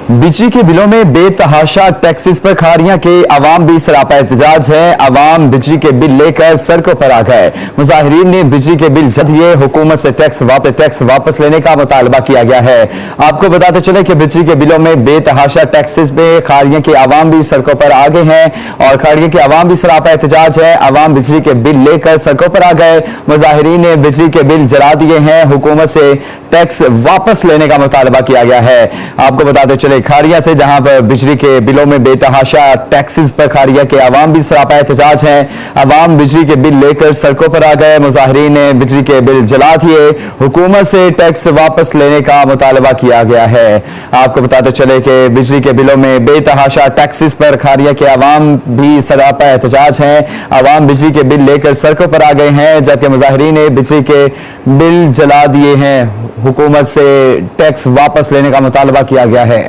बिजली के बिलों में बेतहाशा टैक्सेस पर खारियां के अवाम भी सरापा एहतजाज है। अवाम बिजली के बिल लेकर सड़कों पर आ गए। मुजाहिरीन ने बिजली के बिल जल्द ही हुकूमत से टैक्स वापस लेने का मुतालबा किया गया है। आपको बताते चले कि बिजली के बिलों में बेतहाशा टैक्सेस में खारियां के अवाम भी सड़कों पर आ गए हैं और खारियां के अवाम भी सरापा एहतजाज है। अवाम बिजली के बिल लेकर सड़कों पर आ गए। मुजाहिरीन ने बिजली के बिल जला दिए हैं। हुकूमत से टैक्स वापस लेने का मुतालबा किया गया है। आपको बताते चले खारिया से, जहां पर बिजली के बिलों में बेतहाशा टैक्सेस पर खारिया के अवाम भी सरापा एहतजाज हैं। अवाम बिजली के बिल लेकर सड़कों पर आ गए। मुजाहिरीन ने बिजली के बिल जला दिए। हुकूमत से टैक्स वापस लेने का मुतालबा किया गया है। आपको बताते चले कि बिजली के बिलों में बेतहाशा टैक्सेस पर खारिया के अवाम भी सरापा एहतजाज हैं। अवाम बिजली के बिल लेकर सड़कों पर आ गए हैं, जबकि मुजाहिरीन ने बिजली के बिल जला दिए हैं। हुकूमत से टैक्स वापस लेने का मुतालबा किया गया है।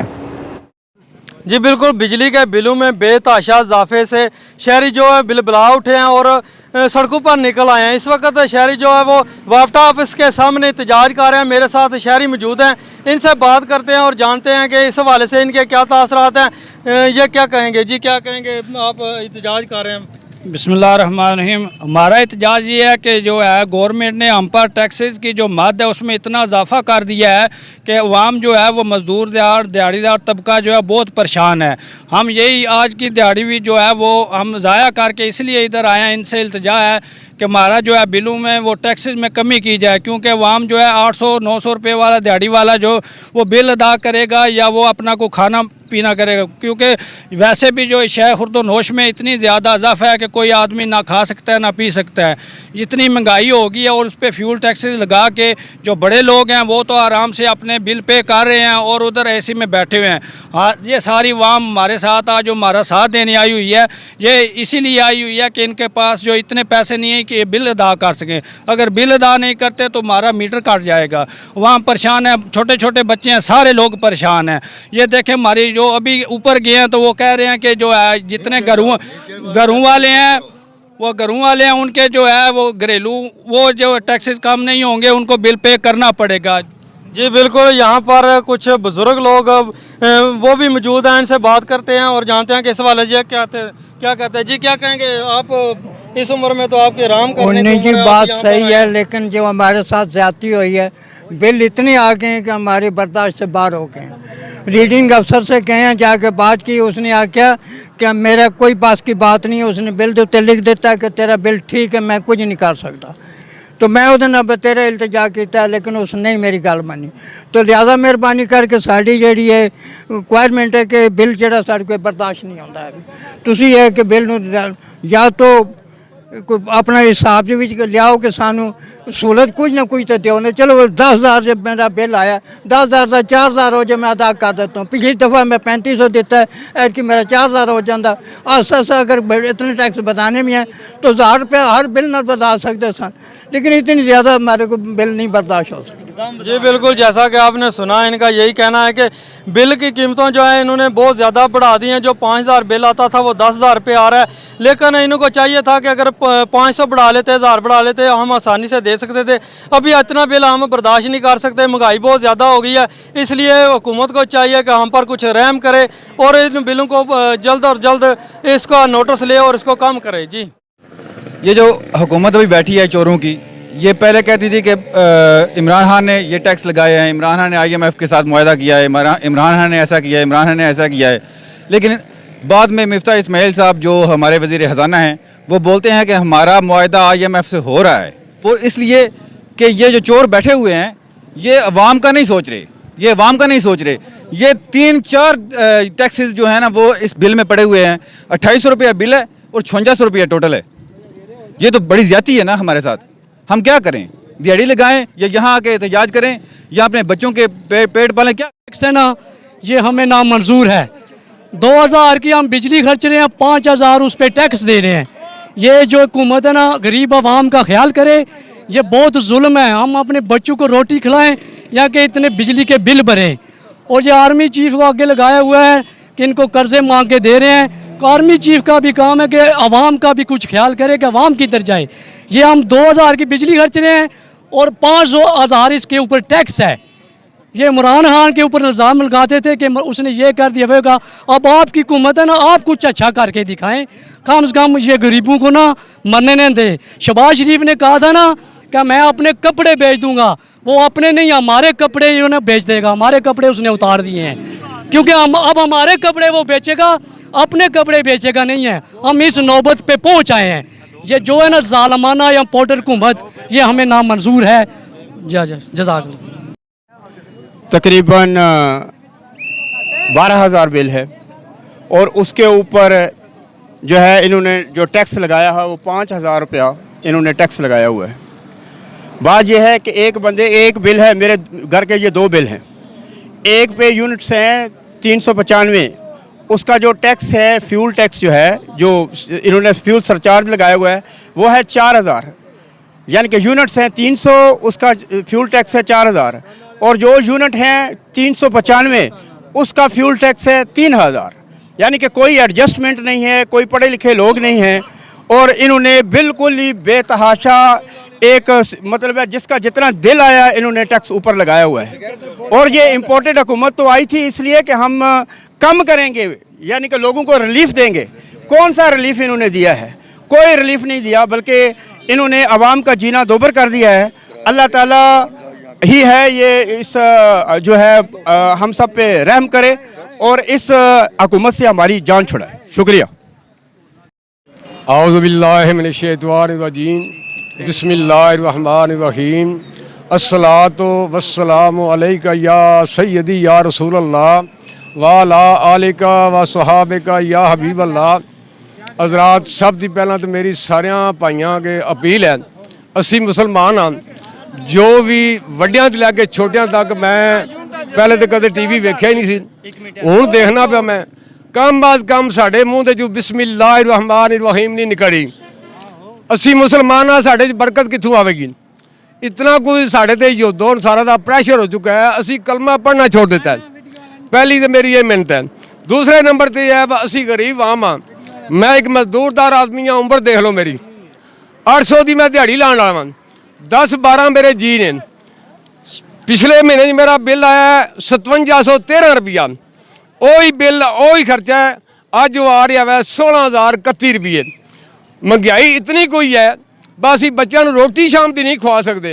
जी बिल्कुल, बिजली के बिलों में बेतहाशा इजाफे से शहरी जो है बिलबिला उठे हैं और सड़कों पर निकल आए हैं। इस वक्त शहरी जो है वो वाफ्टा ऑफिस के सामने एहतजाज कर रहे हैं। मेरे साथ शहरी मौजूद हैं, इनसे बात करते हैं और जानते हैं कि इस हवाले से इनके क्या तासरात हैं। ये क्या कहेंगे जी, क्या कहेंगे? आप एहतजाज कर रहे हैं। बिस्मिल्लाहिर्रहमानिर्रहीम। हमारा एहतजाज ये है कि जो है गवर्नमेंट ने हम पर टैक्सेस की जो मद है उसमें इतना इजाफा कर दिया है कि अवाम जो है वो मजदूर दिहाड़ीदार तबका जो है बहुत परेशान है। हम यही आज की दिहाड़ी भी जो है वो हम ज़ाया करके इसलिए इधर आए हैं। इनसे इल्तिजा है कि हमारा जो है बिलों में वो टैक्सेस में कमी की जाए, क्योंकि अवाम जो है 800-900 रुपये वाला दिहाड़ी वाला जो वो बिल अदा करेगा या वो अपना को खाना पीना करेगा, क्योंकि वैसे भी जो शय खुर्दोनोश में इतनी ज़्यादा इजाफा है कि कोई आदमी ना खा सकता है ना पी सकता है। इतनी महंगाई होगी और उस पर फ्यूल टैक्सेस लगा के जो बड़े लोग हैं वो तो आराम से अपने बिल पे कर रहे हैं और उधर एसी में बैठे हुए हैं। हाँ, ये सारी अवाम हमारे साथ आज जो हमारा साथ देने आई हुई है, ये इसीलिए आई हुई है कि इनके पास जो इतने पैसे नहीं है कि ये बिल अदा कर सकें। अगर बिल अदा नहीं करते तो हमारा मीटर कट जाएगा। वहाँ परेशान है, छोटे छोटे बच्चे हैं, सारे लोग परेशान हैं। ये देखें, हमारी जो अभी ऊपर गए हैं तो वो कह रहे हैं कि जो है जितने घरों वाले हैं वो घरों वाले हैं उनके जो है वो घरेलू वो जो टैक्सेस कम नहीं होंगे, उनको बिल पे करना पड़ेगा। जी बिल्कुल, यहाँ पर कुछ बुजुर्ग लोग वो भी मौजूद हैं, इनसे बात करते हैं और जानते हैं कि इस वाले जी क्या कहते हैं। जी क्या कहेंगे आप? इस उम्र में तो आपके आराम करने की बात सही है, लेकिन जो हमारे साथ ज्यादती हुई है, बिल इतने आ गए हैं कि हमारे बर्दाश्त से बाहर हो गए हैं। रीडिंग अफसर से कहे हैं, जाके बात की, उसने आख्या कि मेरा कोई पास की बात नहीं है। उसने बिल तो उत्ते लिख देता है कि तेरा बिल ठीक है, मैं कुछ नहीं कर सकता। तो मैं उहदे नाल तेरा इल्तिजा किया, लेकिन उसने नहीं मेरी गल मानी। तो लिहाजा मेहरबानी करके साड़ी जी है रिक्वायरमेंट है कि बिल जो साढ़े कोई बर्दाश्त नहीं होता है। तुसी है कि बिल या तो अपना हिसाब के लियाओ कि सानू सहूलत कुछ ना कुछ तो दो ने। चलो 10,000 जब मेरा बिल आया, 10,000 का 4,000 हो जाए मैं अदा कर देता हूँ। पिछली दफ़ा मैं 3500 देता है, ऐसे मेरा 4,000 हो जाता। आस्ता अगर इतने टैक्स बताने में है तो 1,000 रुपया हर बिल न बता सकते सन, लेकिन इतनी ज़्यादा हमारे को बिल नहीं बर्दाश्त हो सकती। जी बिल्कुल, जैसा कि आपने सुना, इनका यही कहना है कि बिल की कीमतों जो है इन्होंने बहुत ज़्यादा बढ़ा दी हैं। जो 5,000 बिल आता था वो 10,000 रुपये आ रहा है, लेकिन इनको चाहिए था कि अगर 500 बढ़ा लेते, 1,000 बढ़ा लेते, हम आसानी से दे सकते थे। अभी इतना बिल हम बर्दाश्त नहीं कर सकते, महंगाई बहुत ज़्यादा हो गई है। इसलिए हुकूमत को चाहिए कि हम पर कुछ रहम करे और इन बिलों को जल्द और जल्द इसका नोटिस ले और इसको कम करे। जी, ये जो हुकूमत अभी बैठी है चोरों की, ये पहले कहती थी कि इमरान खान ने ये टैक्स लगाए हैं, इमरान खान ने IMF के साथ मुआहदा किया है, इमरान खान ने ऐसा किया है, इमरान खान ने ऐसा किया है। लेकिन बाद में मिफ्ता इस्माइल साहब जो हमारे वज़ीर ख़जाना हैं वो बोलते हैं कि हमारा मुआहदा IMF से हो रहा है। वो इसलिए कि ये जो चोर बैठे हुए हैं ये अवाम का नहीं सोच रहे, ये अवाम का नहीं सोच रहे। ये 3-4 टैक्सेस जो है ना वो इस बिल में पड़े हुए हैं। 2800 रुपया बिल है और 5600 रुपया टोटल है। ये तो बड़ी ज़्यादती है ना हमारे साथ। हम क्या करें? दिहाड़ी लगाएं या यहाँ आके एहतजाज करें या अपने बच्चों के पेट पालें? क्या टैक्स है ना, ये हमें नामंजूर है। 2,000 की हम बिजली खर्च रहे हैं, 5,000 उस पर टैक्स दे रहे हैं। ये जो हुकूमत है ना, गरीब आवाम का ख्याल करे, ये बहुत जुल्म है। हम अपने बच्चों को रोटी खिलाएं या कि इतने बिजली के बिल भरें। और ये आर्मी चीफ को आगे लगाया हुआ है कि इनको कर्जे मांग के दे रहे हैं। आर्मी चीफ का भी काम है कि आवाम का भी कुछ ख्याल करे कि आवाम किधर जाए। ये हम 2,000 की बिजली खर्च रहे हैं और 5,000 इसके ऊपर टैक्स है। ये इमरान खान के ऊपर इल्ज़ाम लगाते थे कि उसने ये कर दिया होगा। अब आपकी हुकूमत है ना, आप कुछ अच्छा करके दिखाएं, कम से कम ये गरीबों को ना मरने नहीं दे। शहबाज शरीफ ने कहा था ना कि मैं अपने कपड़े बेच दूंगा, वो अपने नहीं हमारे कपड़े उन्हें बेच देगा। हमारे कपड़े उसने उतार दिए हैं, क्योंकि अब हमारे कपड़े वो बेचेगा, अपने कपड़े बेचेगा नहीं है। हम इस नौबत पे पहुंच आए हैं। ये जो है ना जालमाना या पाउडर हुकूमत, ये हमें नामंजूर है। जज़ाकल्लाह। तकरीबन 12,000 बिल है और उसके ऊपर जो है इन्होंने जो टैक्स लगाया है वो 5,000 रुपया इन्होंने टैक्स लगाया हुआ है। बात यह है कि एक बंदे एक बिल है, मेरे घर के ये 2 बिल हैं। एक पे यूनिट्स हैं 395, उसका जो टैक्स है फ्यूल टैक्स जो है, जो इन्होंने फ्यूल सरचार्ज लगाया हुआ है वो है 4,000, यानी कि यूनिट्स हैं 300, उसका फ्यूल टैक्स है 4,000, और जो यूनिट हैं 395 उसका फ्यूल टैक्स है 3,000। यानी कि कोई एडजस्टमेंट नहीं है, कोई पढ़े लिखे लोग नहीं हैं, और इन्होंने बिल्कुल ही बेतहाशा एक मतलब है जिसका जितना दिल आया इन्होंने टैक्स ऊपर लगाया हुआ है। और ये इम्पोर्टेड हुकूमत तो आई थी इसलिए कि हम कम करेंगे, यानी कि लोगों को रिलीफ देंगे। कौन सा रिलीफ इन्होंने दिया है? कोई रिलीफ नहीं दिया, बल्कि इन्होंने आवाम का जीना दोबर कर दिया है। अल्लाह ताला ही है ये इस जो है हम सब पे रहम करे और इस हुकूमत से हमारी जान छुड़ाए। शुक्रिया। औज़ु बिल्लाहि मिनश शैतानिर रजीम, बिस्मिल्लाहिर्रहमानिर्रहीम, अस्सलातु वस्सलामु अलैका या सय्यदी या रसूलल्लाह व अला आलिका व सहाबिका या हबीबल्लाह। हज़रात, सब दी पहला तो मेरी सारियां भाइयां अगे अपील है, असी मुसलमान हाँ, जो भी वड्डियां तो लैके छोटियां तक, मैं पहले तो कदे टीवी वेख्या ही नहीं सी, हुण देखना पिया मैं। कम अज कम साढ़े मूँह ते जो बिस्मिल्लाहिर्रहमानिर्रहीम नहीं निकली। असी मुसलमान हाँ, साढ़े बरकत कित्थों आवेगी? इतना कोई साढ़े ते युद्ध सारा का प्रैशर हो चुका है, असी कलमा पढ़ना छोड़ दिता है। पहली तो मेरी ये मिन्नत है। दूसरे नंबर पर यह है असी गरीब आम हाँ, मैं एक मजदूरदार आदमी हाँ, उम्र देख लो मेरी 800 की मैं दिहाड़ी लाने वाला हाँ, 10-12 मेरे जी ने। पिछले महीने मेरा बिल आया 5713 रुपया, वही बिल वही खर्चा है। अज वो आ रहा है 16,031 रुपये। महंगाई इतनी कोई है, बस असी बच्चों को रोटी शाम की नहीं खवा सकते।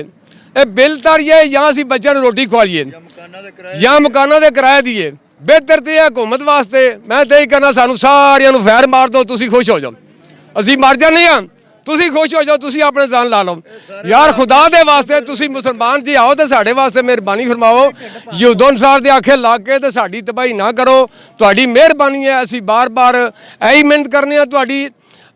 ये बिल तारीए या असी बच्चों को रोटी खवाइए या मकाना के किराए दिए। बेहतर तो है हुकूमत वास्ते, मैं तो यही कहना सानू सारिਆਂ ਨੂੰ फैर मार दो, तुसी खुश हो जाओ। असी मर जाने हाँ, तुसी खुश हो जाओ, तुसी अपने जान ला लो। यार खुदा दे वास्ते तुसी मुसलमान जी आओ तो साढ़े वास्ते मेहरबानी फरमाओ। युद्धन सार दे आखे ला के तो साड़ी तबाही ना करो, तुहाडी मेहरबानी है। असी बार बार यही मिहनत करने हैं तुहाडी।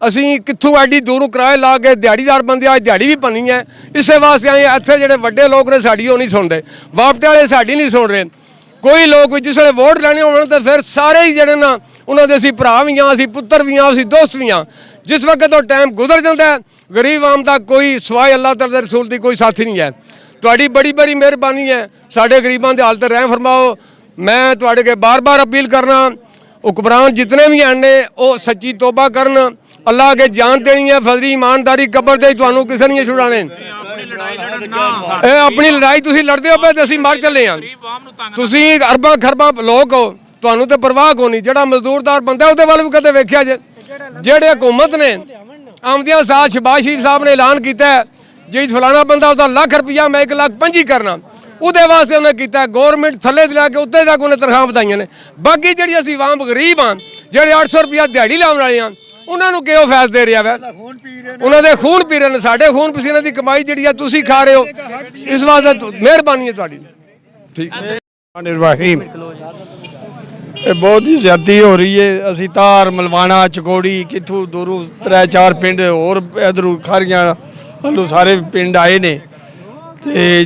असी कित्थों एडी दूरों किराए ला के दिहाड़ीदार बंदे आज दिहाड़ी भी पनी है। इस वास्ते आए इत्थे जिहड़े वड्डे लोग ने साडी नहीं सुनते, वापटे वाले साडी नहीं सुन रहे। कोई लोग जिसले वोट लैने होने तो फिर सारे ही जड़े ना उन्होंने असी भरा भी हाँ, असी पुत्र भी हाँ, असी दोस्त भी हाँ। जिस वक्त तो टाइम गुजर जाता है, गरीब आम का कोई सवाए अल्लाह ताला रसूल की कोई साथी नहीं है। तुहाडी बड़ी बड़ी मेहरबानी है, साढ़े गरीबों के हालत रहम फरमाओ। मैं तुहाडे के बार बार अपील करना, हुक्मरान जितने भी आने वो सच्ची तौबा करन, अल्लाह के जान देनी है, फजली ईमानदारी कबर दे, तुहानू किसी नहीं छुड़ाने। अपनी लड़ाई तुसी लड़दे हो पे ते असीं मर चले हाँ। तुसी अरबां खरबां लोग हो, तुहानू तो परवाह कोनी। जिहड़ा मजदूरदार बंदा उहदे वल भी कदे वेख्या जे? जेहड़े हुकूमत ने आमदियां साथ शहबाज शरीफ साहब ने ऐलान किया जी फलाना बंदा उसका लाख रुपया मैं 1,25,000 करना, उहदे वास्ते उन्हें किया। गौरमेंट थले लैके उत्ते तक उन्हें तनख्वाह वधाइयां ने। बाकी जिहड़ी असीं आम गरीब हाँ, जेहड़े 800 रुपया दिहाड़ी लाने वाले हाँ, उन्होंने क्यों फैस दे रहा है? उन्होंने खून पी रहे हैं, साढ़े खून पसीने की कमाई जी है तुसी खा रहे हो। इस वास्ते मेहरबानी है तुहाडी। ठीक निर्वाहीम बहुत ही ज्यादा हो रही है। असी तार मलवाना चकोड़ी कितों दूरों 3-4 पिंड और इधरों खारियां हलू सारे पिंड आए ने,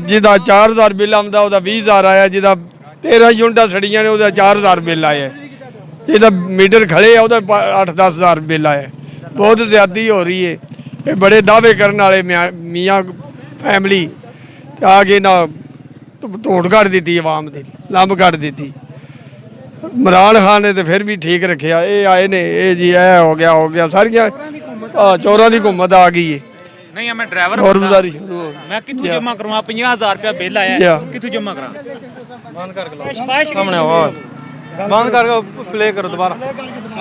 जिदा 4,000 बिल आता वह 20,000 आया, जिदा 13 यूनिटा सड़ियां ने वह 4,000 बिल आया, जिदा मीटर खड़े है वह 8-10,000 बिल आया। बहुत ज्यादा हो रही है। ये बड़े दावे करने वाले मियाँ फैमिली आके ना धोड़ कट दी आवाम की, लंब कट दी। इमरान खान ने तो फिर भी ठीक रखा। ये आए ने ये जी है हो गया सारिया चोरों की हुकूमत आ गई है। नहीं मैं ड्राइवर और बंदा। गुजारिश मैं कितों जमा करवा 50,000 रुपया बिल आया क्या? कितों जमा करा बंद करके सामने आवाज बंद करके प्ले करो दोबारा।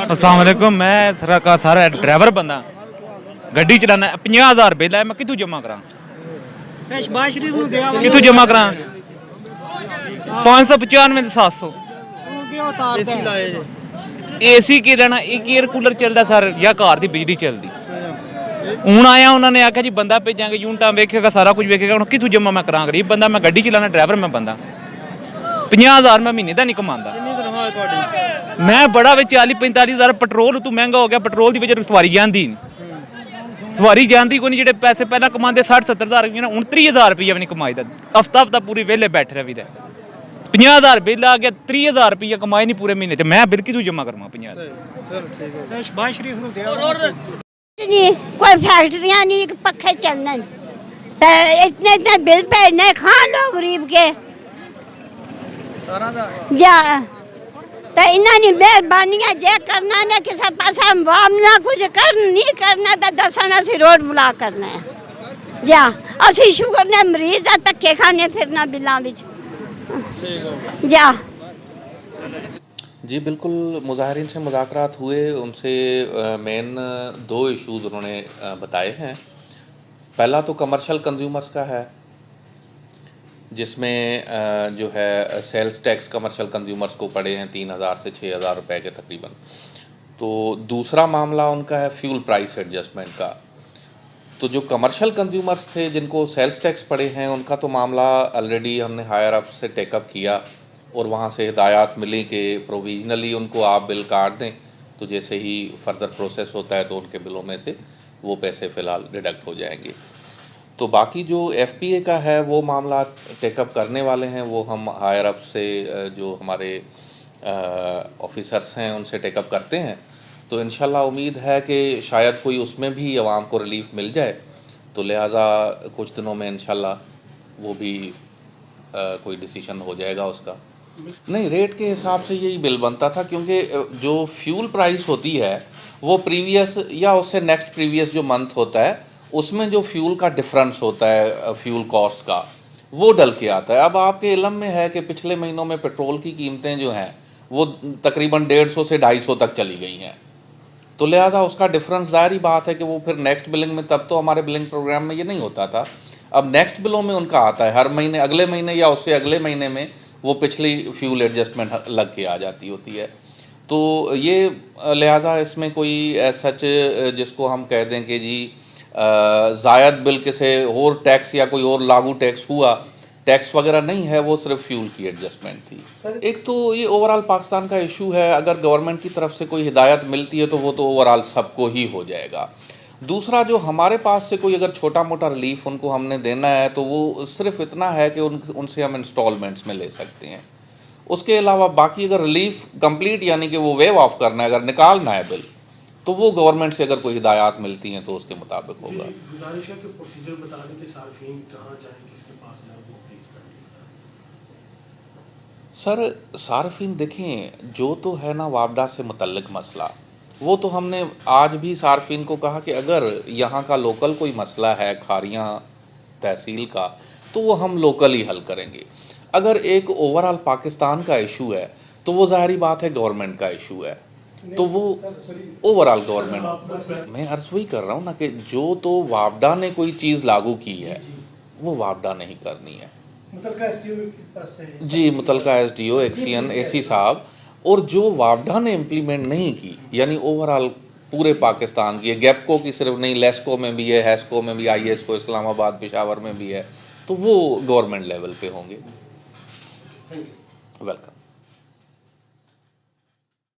अस्सलाम वालेकुम मैं सर का सारा ड्राइवर बंदा गड्डी चलाना 50,000 बिल आया मैं कितों जमा करा कितों जमा करा 595 ते 700 एसी लाए जे एसी की लेना एक एयर कूलर चलदा सर या कार दी बिजली चलदी हूँ आया उन्होंने आख्या जी बंदा भेजांगे यूनिटा वेखेगा सारा कुछ वेखेगा हूँ कितों जमा मैं करा गरीब बंदा मैं गड्डी चलाना ड्राइवर मैं बंदा 50,000 मैं महीने का नहीं कमांदा मैं बड़ा वे 40-45,000 पेट्रोल तू महंगा हो गया पेट्रोल की वजह सवारी जाती सवारी जाती कोई नहीं जेडे पैसे पहला कमाते 60-70,000 हूँ 30,000 रुपया भी नहीं कमाई दा हफ्ता पूरी वेले बैठे रही दा 50,000 बिल आ गया 30,000 रुपया कमाई नहीं पूरे महीने मैं बिल कितों जमा करवा 50,000 नहीं कोई फैक्ट्रियां नहीं पखे चलने इतने इतने बिल भेजने खान लो गरीब के जा तो इन्होंने मेहरबानियां जे करना ने किसी पासा मामला कुछ कर नहीं करना तो दसना सी रोड बुला करना है जा असी शुगर ने मरीज आ धक्के खाने फिरना बिलों विच जा जी बिल्कुल मुजाहिरीन से मुज़ाकरात हुए उनसे मेन 2 इश्यूज़ उन्होंने बताए हैं। पहला तो कमर्शियल कंज्यूमर्स का है जिसमें जो है सेल्स टैक्स कमर्शियल कंज्यूमर्स को पड़े हैं 3,000 से 6,000 रुपए के तकरीबन। तो दूसरा मामला उनका है फ्यूल प्राइस एडजस्टमेंट का। तो जो कमर्शियल कंज्यूमर्स थे जिनको सेल्स टैक्स पड़े हैं उनका तो मामला ऑलरेडी हमने हायर अप से टेकअप किया और वहाँ से हिदायत मिली कि प्रोविजनली उनको आप बिल काट दें तो जैसे ही फर्दर प्रोसेस होता है तो उनके बिलों में से वो पैसे फ़िलहाल डिडक्ट हो जाएंगे। तो बाकी जो FPA का है वो मामला टेकअप करने वाले हैं वो हम हायर अप से जो हमारे ऑफिसर्स हैं उनसे टेकअप करते हैं। तो इंशाल्लाह उम्मीद है कि शायद कोई उसमें भी आवाम को रिलीफ मिल जाए तो लिहाजा कुछ दिनों में इंशाल्लाह वो भी कोई डिसीजन हो जाएगा उसका। नहीं रेट के हिसाब से यही बिल बनता था क्योंकि जो फ्यूल प्राइस होती है वो प्रीवियस या उससे नेक्स्ट प्रीवियस जो मंथ होता है उसमें जो फ्यूल का डिफरेंस होता है फ्यूल कॉस्ट का वो डल के आता है। अब आपके इल्म में है कि पिछले महीनों में पेट्रोल की कीमतें जो हैं वो तकरीबन 150 से 250 तक चली गई हैं। तो लिहाजा उसका डिफरेंस ज़ाहिर ही बात है कि वो फिर नेक्स्ट बिलिंग में तब तो हमारे बिलिंग प्रोग्राम में ये नहीं होता था। अब नेक्स्ट बिलों में उनका आता है हर महीने अगले महीने या उससे अगले महीने में वो पिछली फ्यूल एडजस्टमेंट लग के आ जाती होती है। तो ये लिहाजा इसमें कोई सच जिसको हम कह दें कि जी ज़ायद बिल के से और टैक्स या कोई और लागू टैक्स हुआ टैक्स वगैरह नहीं है वो सिर्फ फ्यूल की एडजस्टमेंट थी। एक तो ये ओवरऑल पाकिस्तान का इशू है अगर गवर्नमेंट की तरफ से कोई हिदायत मिलती है तो वो तो ओवरऑल सबको ही हो जाएगा। दूसरा जो हमारे पास से कोई अगर छोटा मोटा रिलीफ उनको हमने देना है तो वो सिर्फ इतना है कि उनसे हम इंस्टॉलमेंट्स में ले सकते हैं। उसके अलावा बाकी अगर रिलीफ कंप्लीट यानी कि वो वेव ऑफ करना है अगर निकालना है बिल तो वो गवर्नमेंट से अगर कोई हिदायत मिलती हैं तो उसके मुताबिक होगा। सर सार्फिन देखें जो तो है ना वापडा से मुतल्लिक मसला वो तो हमने आज भी सार्फिन को कहा कि अगर यहाँ का लोकल कोई मसला है खारियाँ तहसील का तो वो हम लोकल ही हल करेंगे। अगर एक ओवरऑल पाकिस्तान का इशू है तो वो ज़ाहिरी बात है गवर्नमेंट का इशू है तो वो ओवरऑल गवर्नमेंट मैं अर्ज़ वही कर रहा हूँ ना कि जो तो वापडा ने कोई चीज़ लागू की है वो वापडा नहीं करनी है जी मुतलका SDO एक्सियन AC साहब और जो वापडा ने इम्प्लीमेंट नहीं की यानी ओवरऑल पूरे पाकिस्तान की है गैपको की सिर्फ नहीं लेस्को में भी है हैस्को में भी ISCO इस्लामाबाद पेशावर में भी है तो वो गवर्नमेंट लेवल पे होंगे। वेलकम।